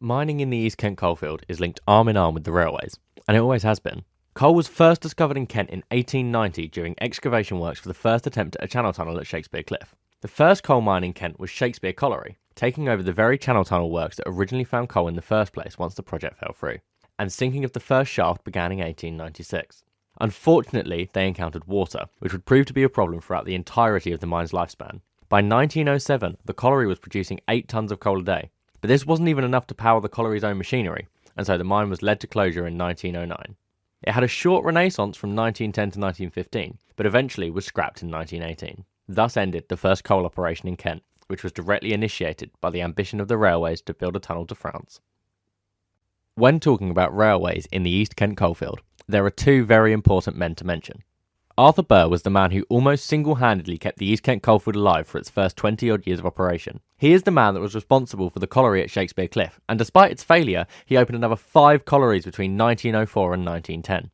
Mining in the East Kent coalfield is linked arm in arm with the railways, and it always has been. Coal was first discovered in Kent in 1890 during excavation works for the first attempt at a channel tunnel at Shakespeare Cliff. The first coal mine in Kent was Shakespeare Colliery, taking over the very channel tunnel works that originally found coal in the first place once the project fell through, and sinking of the first shaft began in 1896. Unfortunately, they encountered water, which would prove to be a problem throughout the entirety of the mine's lifespan. By 1907, the colliery was producing 8 tonnes of coal a day, but this wasn't even enough to power the colliery's own machinery, and so the mine was led to closure in 1909. It had a short renaissance from 1910 to 1915, but eventually was scrapped in 1918. Thus ended the first coal operation in Kent, which was directly initiated by the ambition of the railways to build a tunnel to France. When talking about railways in the East Kent coalfield, there are 2 very important men to mention. Arthur Burr was the man who almost single-handedly kept the East Kent coalfield alive for its first 20-odd years of operation. He is the man that was responsible for the colliery at Shakespeare Cliff, and despite its failure, he opened another 5 collieries between 1904 and 1910.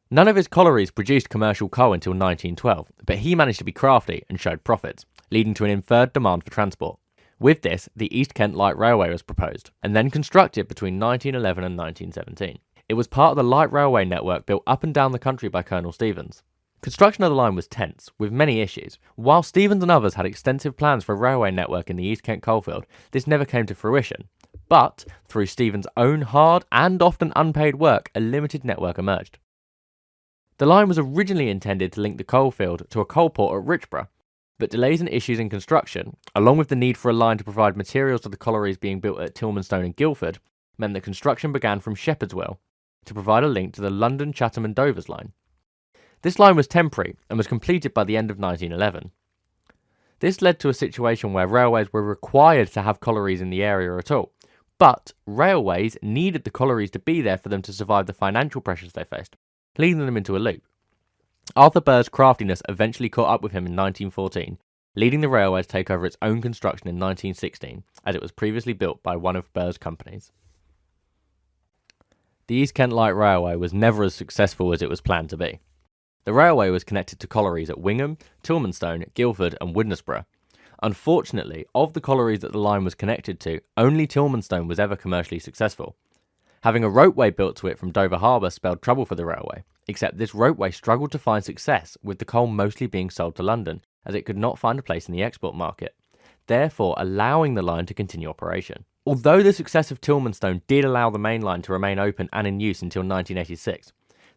None of his collieries produced commercial coal until 1912, but he managed to be crafty and showed profits, leading to an inferred demand for transport. With this, the East Kent Light Railway was proposed, and then constructed between 1911 and 1917. It was part of the light railway network built up and down the country by Colonel Stevens. Construction of the line was tense, with many issues. While Stevens and others had extensive plans for a railway network in the East Kent coalfield, this never came to fruition. But, through Stevens' own hard and often unpaid work, a limited network emerged. The line was originally intended to link the coalfield to a coal port at Richborough, but delays and issues in construction, along with the need for a line to provide materials to the collieries being built at Tilmanstone and Guildford, meant that construction began from Shepherdswell to provide a link to the London, Chatham and Dover's line. This line was temporary and was completed by the end of 1911. This led to a situation where railways were required to have collieries in the area at all, but railways needed the collieries to be there for them to survive the financial pressures they faced, leading them into a loop. Arthur Burr's craftiness eventually caught up with him in 1914, leading the railway to take over its own construction in 1916, as it was previously built by one of Burr's companies. The East Kent Light Railway was never as successful as it was planned to be. The railway was connected to collieries at Wingham, Tilmanstone, Guildford and Widnesborough. Unfortunately, of the collieries that the line was connected to, only Tilmanstone was ever commercially successful. Having a ropeway built to it from Dover Harbour spelled trouble for the railway, except this ropeway struggled to find success, with the coal mostly being sold to London, as it could not find a place in the export market, therefore allowing the line to continue operation. Although the success of Tilmanstone did allow the main line to remain open and in use until 1986,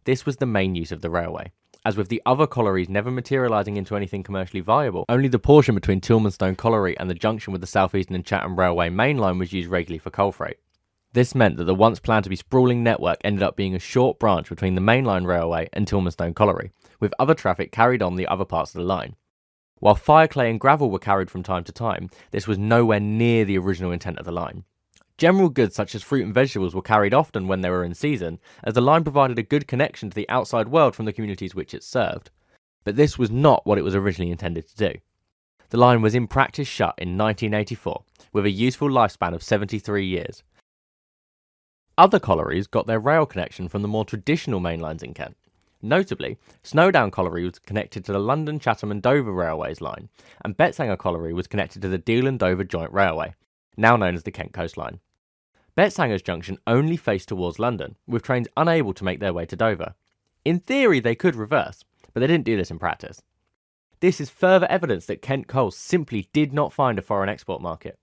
this was the main use of the railway. As with the other collieries never materialising into anything commercially viable, only the portion between Tilmanstone Colliery and the junction with the South Eastern and Chatham Railway main line was used regularly for coal freight. This meant that the once planned to be sprawling network ended up being a short branch between the mainline railway and Tilmanstone Colliery, with other traffic carried on the other parts of the line. While fire clay and gravel were carried from time to time, this was nowhere near the original intent of the line. General goods such as fruit and vegetables were carried often when they were in season, as the line provided a good connection to the outside world from the communities which it served. But this was not what it was originally intended to do. The line was in practice shut in 1984, with a useful lifespan of 73 years. Other collieries got their rail connection from the more traditional main lines in Kent. Notably, Snowdown Colliery was connected to the London, Chatham and Dover Railways line, and Betsanger Colliery was connected to the Deal and Dover Joint Railway, now known as the Kent Coast Line. Betsanger's junction only faced towards London, with trains unable to make their way to Dover. In theory they could reverse, but they didn't do this in practice. This is further evidence that Kent Coal simply did not find a foreign export market.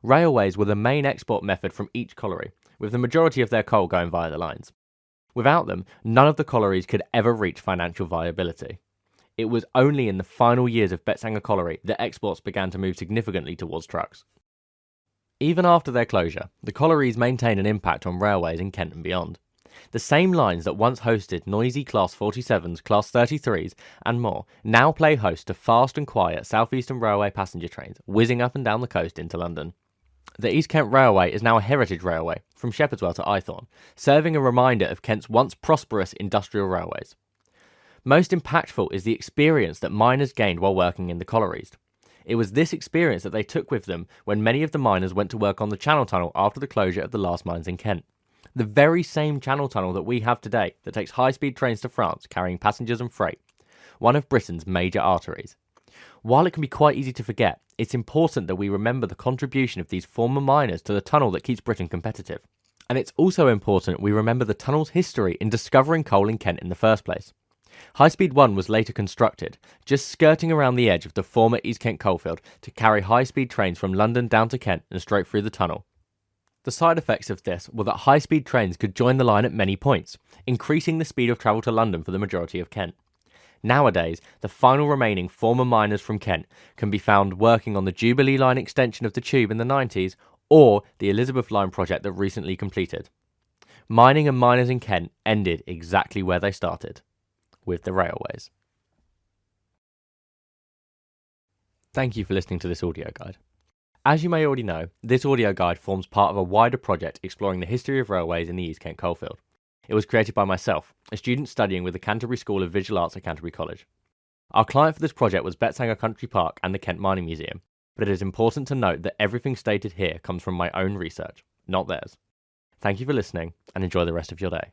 Railways were the main export method from each colliery, with the majority of their coal going via the lines. Without them, none of the collieries could ever reach financial viability. It was only in the final years of Betsanger Colliery that exports began to move significantly towards trucks. Even after their closure, the collieries maintain an impact on railways in Kent and beyond. The same lines that once hosted noisy Class 47s, Class 33s and more now play host to fast and quiet South Eastern Railway passenger trains whizzing up and down the coast into London. The East Kent Railway is now a heritage railway, from Shepherdswell to Eythorne, serving a reminder of Kent's once prosperous industrial railways. Most impactful is the experience that miners gained while working in the collieries. It was this experience that they took with them when many of the miners went to work on the Channel Tunnel after the closure of the last mines in Kent. The very same Channel Tunnel that we have today that takes high-speed trains to France carrying passengers and freight, one of Britain's major arteries. While it can be quite easy to forget, it's important that we remember the contribution of these former miners to the tunnel that keeps Britain competitive. And it's also important we remember the tunnel's history in discovering coal in Kent in the first place. High Speed 1 was later constructed, just skirting around the edge of the former East Kent coalfield to carry high-speed trains from London down to Kent and straight through the tunnel. The side effects of this were that high-speed trains could join the line at many points, increasing the speed of travel to London for the majority of Kent. Nowadays, the final remaining former miners from Kent can be found working on the Jubilee Line extension of the Tube in the 90s or the Elizabeth Line project that recently completed. Mining and miners in Kent ended exactly where they started, with the railways. Thank you for listening to this audio guide. As you may already know, this audio guide forms part of a wider project exploring the history of railways in the East Kent coalfield. It was created by myself, a student studying with the Canterbury School of Visual Arts at Canterbury College. Our client for this project was Betsanger Country Park and the Kent Mining Museum, but it is important to note that everything stated here comes from my own research, not theirs. Thank you for listening, and enjoy the rest of your day.